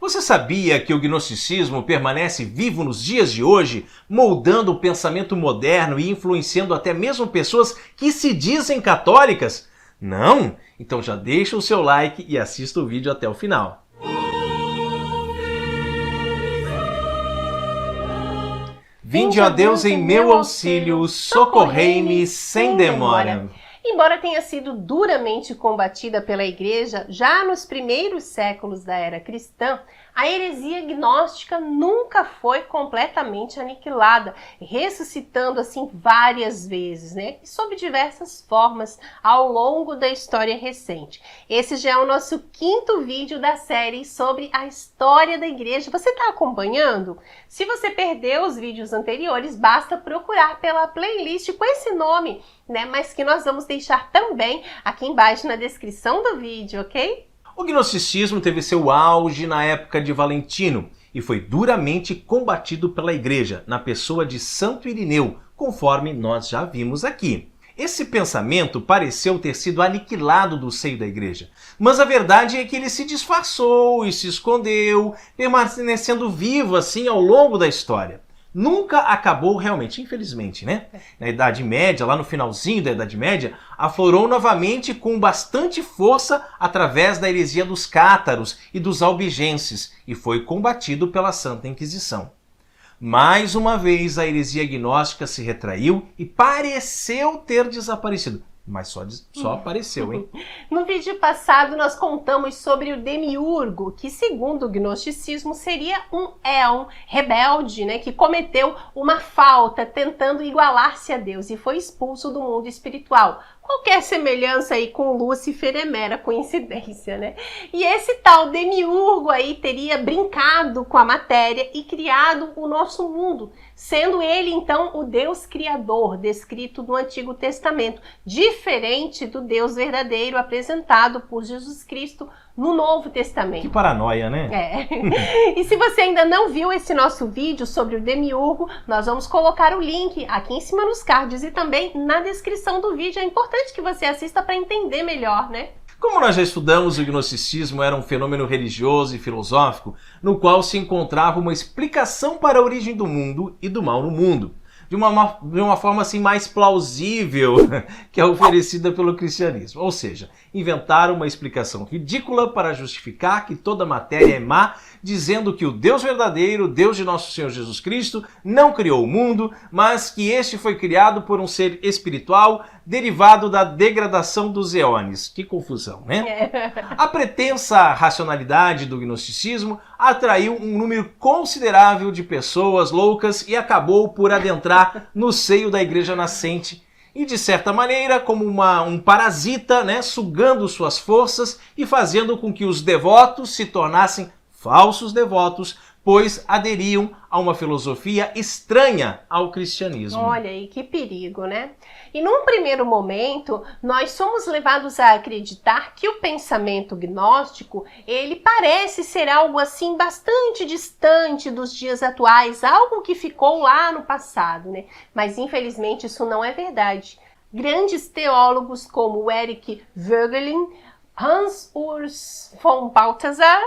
Você sabia que o gnosticismo permanece vivo nos dias de hoje, moldando o pensamento moderno e influenciando até mesmo pessoas que se dizem católicas? Não? Então já deixa o seu like e assista o vídeo até o final. Vinde, ó Deus, em meu auxílio, socorrei-me sem demora. Embora tenha sido duramente combatida pela Igreja já nos primeiros séculos da era cristã, a heresia gnóstica nunca foi completamente aniquilada, ressuscitando assim várias vezes, né? E sob diversas formas ao longo da história recente. Esse já é o nosso 5º vídeo da série sobre a história da Igreja. Você está acompanhando? Se você perdeu os vídeos anteriores, basta procurar pela playlist com esse nome, né? Mas que nós vamos deixar também aqui embaixo na descrição do vídeo, ok? O gnosticismo teve seu auge na época de Valentino e foi duramente combatido pela Igreja, na pessoa de Santo Irineu, conforme nós já vimos aqui. Esse pensamento pareceu ter sido aniquilado do seio da Igreja, mas a verdade é que ele se disfarçou e se escondeu, permanecendo vivo assim ao longo da história. Nunca acabou realmente, infelizmente, né? Na Idade Média, lá no finalzinho da Idade Média, aflorou novamente com bastante força através da heresia dos cátaros e dos albigenses e foi combatido pela Santa Inquisição. Mais uma vez a heresia gnóstica se retraiu e pareceu ter desaparecido. Mas só apareceu, hein? No vídeo passado nós contamos sobre o Demiurgo, que segundo o gnosticismo seria um éon rebelde, né, que cometeu uma falta tentando igualar-se a Deus e foi expulso do mundo espiritual. Qualquer semelhança aí com Lúcifer é mera coincidência, né? E esse tal Demiurgo aí teria brincado com a matéria e criado o nosso mundo, sendo ele então o Deus criador descrito no Antigo Testamento, diferente do Deus verdadeiro apresentado por Jesus Cristo no Novo Testamento. Que paranoia, né? É. E se você ainda não viu esse nosso vídeo sobre o Demiurgo, nós vamos colocar o link aqui em cima nos cards e também na descrição do vídeo. É importante que você assista para entender melhor, né? Como nós já estudamos, o gnosticismo era um fenômeno religioso e filosófico no qual se encontrava uma explicação para a origem do mundo e do mal no mundo, de uma forma assim mais plausível que é oferecida pelo cristianismo. Ou seja, inventaram uma explicação ridícula para justificar que toda matéria é má, dizendo que o Deus verdadeiro, Deus de nosso Senhor Jesus Cristo, não criou o mundo, mas que este foi criado por um ser espiritual derivado da degradação dos eões. Que confusão, né? A pretensa racionalidade do gnosticismo atraiu um número considerável de pessoas loucas e acabou por adentrar no seio da igreja nascente e, de certa maneira, como um parasita, né, sugando suas forças e fazendo com que os devotos se tornassem falsos devotos, pois aderiam a uma filosofia estranha ao cristianismo. Olha aí, que perigo, né? E num primeiro momento, nós somos levados a acreditar que o pensamento gnóstico, ele parece ser algo assim bastante distante dos dias atuais, algo que ficou lá no passado, né? Mas infelizmente isso não é verdade. Grandes teólogos como Eric Voegelin, Hans Urs von Balthasar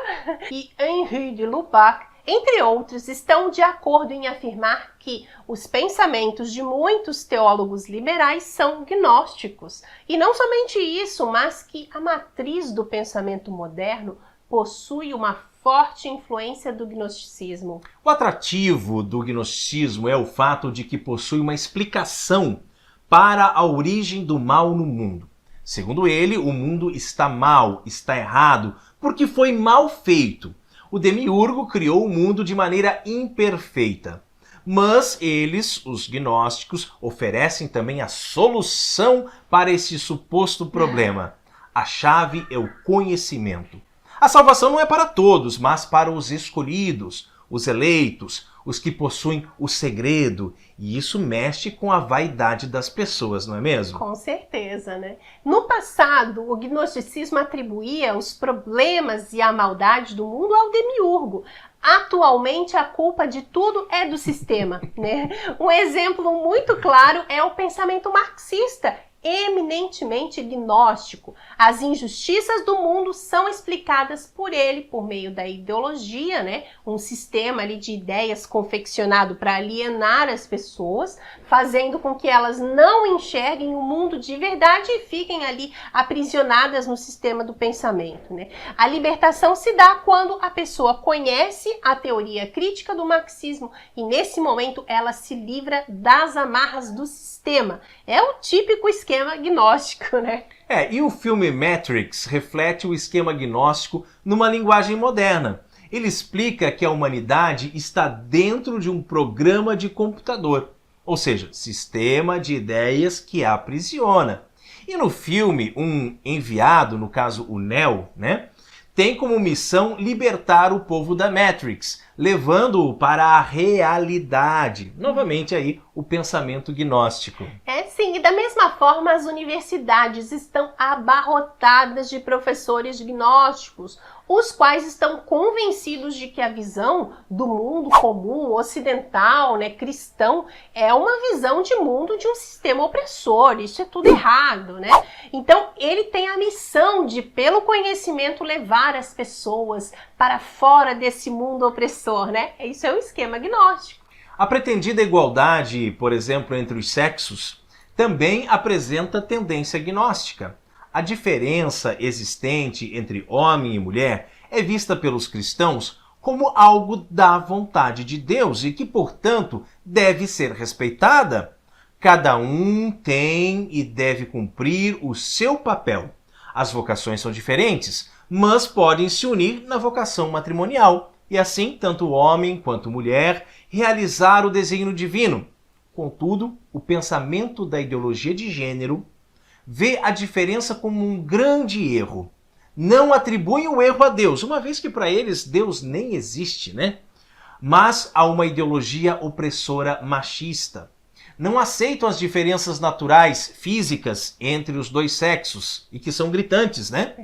e Henri de Lubac, entre outros, estão de acordo em afirmar que os pensamentos de muitos teólogos liberais são gnósticos. E não somente isso, mas que a matriz do pensamento moderno possui uma forte influência do gnosticismo. O atrativo do gnosticismo é o fato de que possui uma explicação para a origem do mal no mundo. Segundo ele, o mundo está mal, está errado, porque foi mal feito. O Demiurgo criou o mundo de maneira imperfeita. Mas eles, os gnósticos, oferecem também a solução para esse suposto problema. A chave é o conhecimento. A salvação não é para todos, mas para os escolhidos, os eleitos, os que possuem o segredo. E isso mexe com a vaidade das pessoas, não é mesmo? Com certeza, né? No passado, o gnosticismo atribuía os problemas e a maldade do mundo ao Demiurgo. Atualmente, a culpa de tudo é do sistema, né? Um exemplo muito claro é o pensamento marxista, eminentemente gnóstico. As injustiças do mundo são explicadas por ele por meio da ideologia, né? Um sistema ali de ideias confeccionado para alienar as pessoas, fazendo com que elas não enxerguem o mundo de verdade e fiquem ali aprisionadas no sistema do pensamento, né? A libertação se dá quando a pessoa conhece a teoria crítica do marxismo e nesse momento ela se livra das amarras do sistema. É o típico esquema gnóstico, né? E o filme Matrix reflete o esquema gnóstico numa linguagem moderna. Ele explica que a humanidade está dentro de um programa de computador, ou seja, sistema de ideias que a aprisiona. E no filme, um enviado, no caso o Neo, né, tem como missão libertar o povo da Matrix, levando-o para a realidade. Novamente aí, o pensamento gnóstico. Sim, e da mesma forma as universidades estão abarrotadas de professores gnósticos, os quais estão convencidos de que a visão do mundo comum, ocidental, né, cristão, é uma visão de mundo de um sistema opressor. Isso é tudo errado, né? Então, ele tem a missão de, pelo conhecimento, levar as pessoas para fora desse mundo opressor, né? Isso é o esquema gnóstico. A pretendida igualdade, por exemplo, entre os sexos, também apresenta tendência gnóstica. A diferença existente entre homem e mulher é vista pelos cristãos como algo da vontade de Deus e que, portanto, deve ser respeitada. Cada um tem e deve cumprir o seu papel. As vocações são diferentes, mas podem se unir na vocação matrimonial e assim, tanto homem quanto mulher, realizar o desígnio divino. Contudo, o pensamento da ideologia de gênero vê a diferença como um grande erro. Não atribuem o erro a Deus, uma vez que para eles Deus nem existe, né? Mas a uma ideologia opressora machista. Não aceitam as diferenças naturais, físicas, entre os dois sexos, e que são gritantes, né?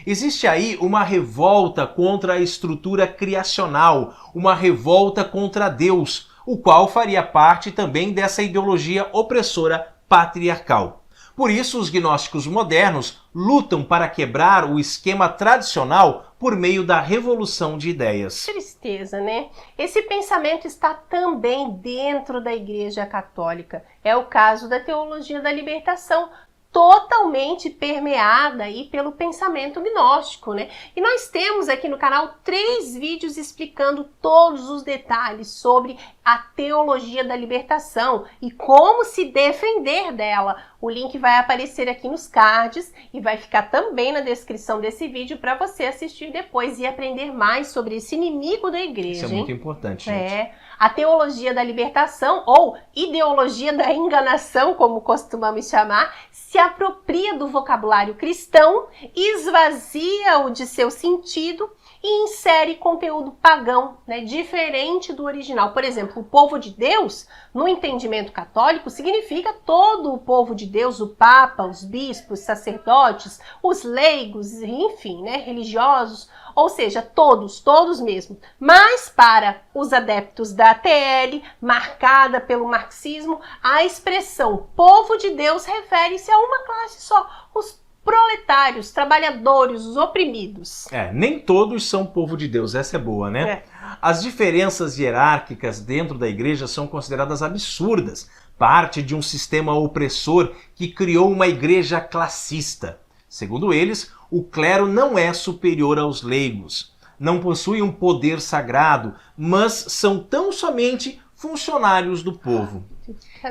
Existe aí uma revolta contra a estrutura criacional, uma revolta contra Deus, o qual faria parte também dessa ideologia opressora patriarcal. Por isso, os gnósticos modernos lutam para quebrar o esquema tradicional por meio da revolução de ideias. Tristeza, né? Esse pensamento está também dentro da Igreja Católica. É o caso da teologia da libertação, totalmente permeada aí pelo pensamento gnóstico, né? E nós temos aqui no canal 3 vídeos explicando todos os detalhes sobre a teologia da libertação e como se defender dela. O link vai aparecer aqui nos cards e vai ficar também na descrição desse vídeo para você assistir depois e aprender mais sobre esse inimigo da igreja. Isso é muito importante, gente. A teologia da libertação, ou ideologia da enganação, como costumamos chamar, se apropria do vocabulário cristão, esvazia-o de seu sentido e insere conteúdo pagão, né, diferente do original. Por exemplo, o povo de Deus, no entendimento católico, significa todo o povo de Deus, o Papa, os bispos, sacerdotes, os leigos, enfim, né, religiosos, ou seja, todos mesmo. Mas para os adeptos da ATL, marcada pelo marxismo, a expressão povo de Deus refere-se a uma classe só, os proletários, trabalhadores, os oprimidos. Nem todos são povo de Deus, essa é boa, né? As diferenças hierárquicas dentro da igreja são consideradas absurdas, parte de um sistema opressor que criou uma igreja classista. Segundo eles, o clero não é superior aos leigos, não possui um poder sagrado, mas são tão somente funcionários do povo.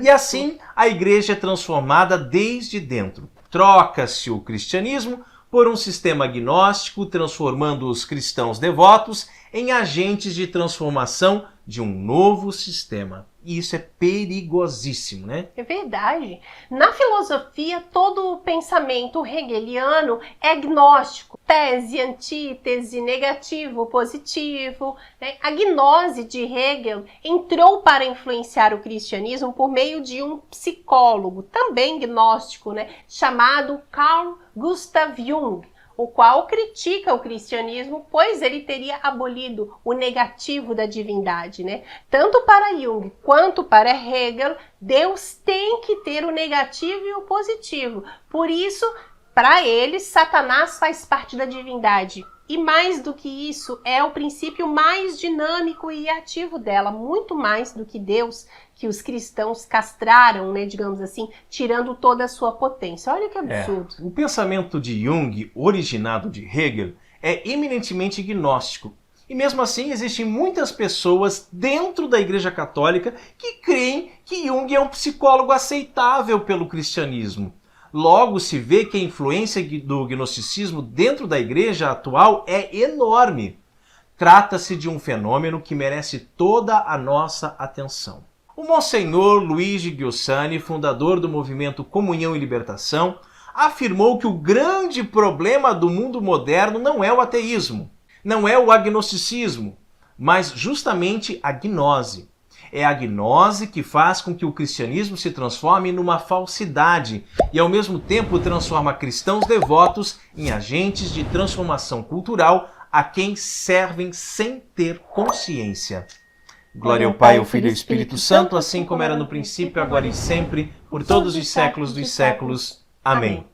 E assim, a igreja é transformada desde dentro. Troca-se o cristianismo por um sistema gnóstico, transformando os cristãos devotos em agentes de transformação de um novo sistema. E isso é perigosíssimo, né? É verdade. Na filosofia, todo o pensamento hegeliano é gnóstico. Tese, antítese, negativo, positivo, né? A gnose de Hegel entrou para influenciar o cristianismo por meio de um psicólogo, também gnóstico, né? Chamado Carl Gustav Jung. o qual critica o cristianismo, pois ele teria abolido o negativo da divindade, né? Tanto para Jung quanto para Hegel, Deus tem que ter o negativo e o positivo. Por isso, para eles, Satanás faz parte da divindade. E mais do que isso, é o princípio mais dinâmico e ativo dela, muito mais do que Deus, que os cristãos castraram, né, digamos assim, tirando toda a sua potência. Olha que absurdo. O pensamento de Jung, originado de Hegel, é eminentemente gnóstico. E mesmo assim, existem muitas pessoas dentro da Igreja Católica que creem que Jung é um psicólogo aceitável pelo cristianismo. Logo se vê que a influência do gnosticismo dentro da igreja atual é enorme. Trata-se de um fenômeno que merece toda a nossa atenção. O Monsenhor Luigi Giussani, fundador do movimento Comunhão e Libertação, afirmou que o grande problema do mundo moderno não é o ateísmo, não é o agnosticismo, mas justamente a gnose. É a gnose que faz com que o cristianismo se transforme numa falsidade e, ao mesmo tempo, transforma cristãos devotos em agentes de transformação cultural a quem servem sem ter consciência. Glória ao Pai, ao Filho e ao Espírito Santo, assim como era no princípio, agora e sempre, por todos os séculos dos séculos. Amém.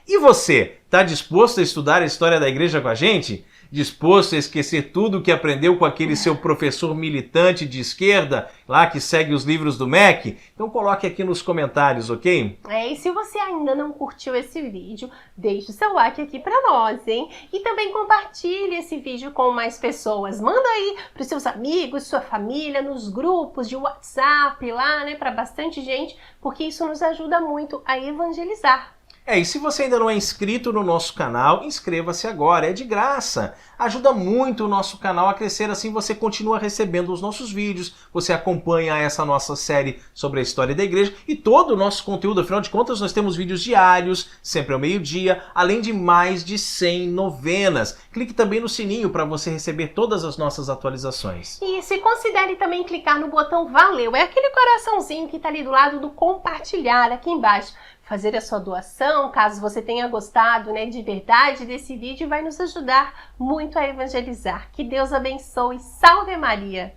E você, está disposto a estudar a história da igreja com a gente? Disposto a esquecer tudo o que aprendeu com aquele seu professor militante de esquerda, lá que segue os livros do MEC? Então coloque aqui nos comentários, ok? E se você ainda não curtiu esse vídeo, deixe o seu like aqui pra nós, hein? E também compartilhe esse vídeo com mais pessoas. Manda aí pros seus amigos, sua família, nos grupos de WhatsApp lá, né, pra bastante gente, porque isso nos ajuda muito a evangelizar. E se você ainda não é inscrito no nosso canal, inscreva-se agora, é de graça. Ajuda muito o nosso canal a crescer, assim você continua recebendo os nossos vídeos, você acompanha essa nossa série sobre a história da igreja e todo o nosso conteúdo, afinal de contas nós temos vídeos diários, sempre ao meio-dia, além de mais de 100 novenas. Clique também no sininho para você receber todas as nossas atualizações. E se considere também clicar no botão Valeu, é aquele coraçãozinho que está ali do lado do compartilhar aqui embaixo. Fazer a sua doação, caso você tenha gostado, né, de verdade desse vídeo, vai nos ajudar muito a evangelizar. Que Deus abençoe. Salve Maria!